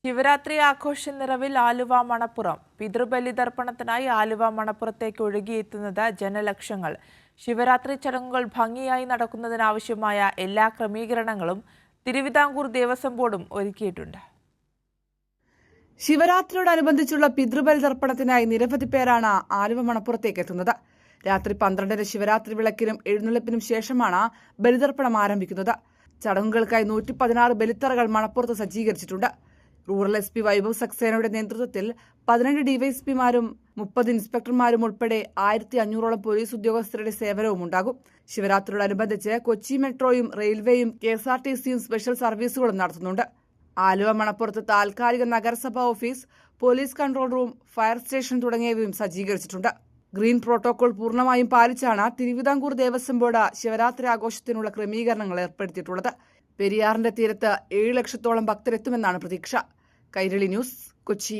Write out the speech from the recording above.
ശിവരാത്രി ആഘോഷ നിറവിൽ ആലുവ മണപ്പുറം. പിതൃബലിതർപ്പണത്തിനായി ആലുവ മണപ്പുറത്തേക്ക് ഒഴുകിയെത്തുന്നത് ജനലക്ഷങ്ങൾ. ശിവരാത്രി ചടങ്ങുകൾ ഭംഗിയായി നടക്കുന്നതിനാവശ്യമായ എല്ലാ ക്രമീകരണങ്ങളും തിരുവിതാംകൂർ ദേവസ്വം ബോർഡും ഒരുക്കിയിട്ടുണ്ട്. ശിവരാത്രിയോടനുബന്ധിച്ചുള്ള പിതൃബലിതർപ്പണത്തിനായി നിരവധി പേരാണ് ആലുവ മണപ്പുറത്തേക്ക് എത്തുന്നത്. രാത്രി 12-ന് ശിവരാത്രി വിളക്കിനും എഴുന്നള്ളിപ്പിനും ശേഷമാണ് ബലിതർപ്പണം ആരംഭിക്കുന്നത്. ചടങ്ങുകൾക്കായി 116 ബലിത്തറകൾ മണപ്പുറത്ത് സജ്ജീകരിച്ചിട്ടുണ്ട്. റൂറൽ SP വൈഭവ് സക്സേനയുടെ നേതൃത്വത്തിൽ 17 ഡിവൈഎസ്പിമാരും 30 ഇൻസ്പെക്ടർമാരും ഉൾപ്പെടെ 1500ഓളം പോലീസ് ഉദ്യോഗസ്ഥരുടെ സേവനവും ഉണ്ടാകും. ശിവരാത്രിയോടനുബന്ധിച്ച് കൊച്ചി മെട്രോയും റെയിൽവേയും KSRTCയും സ്പെഷ്യൽ സർവീസുകളും നടത്തുന്നുണ്ട്. ആലുവ മണപ്പുറത്ത് താൽക്കാലിക നഗരസഭാ office, police control room, fire station തുടങ്ങിയവയും സജ്ജീകരിച്ചിട്ടുണ്ട്. ഗ്രീൻ പ്രോട്ടോകോൾ പൂർണ്ണമായും പാലിച്ചാണ് തിരുവിതാംകൂർ ദേവസ്വം ബോർഡ് ശിവരാത്രി ആഘോഷത്തിനുള്ള ക്രമീകരണങ്ങൾ ഏർപ്പെടുത്തിയിട്ടുള്ളത്. പെരിയാറിന്റെ തീരത്ത് 7 ലക്ഷത്തോളം ഭക്തരെത്തുമെന്നാണ് പ്രതീക്ഷ. കൈരളി ന്യൂസ്, കൊച്ചി.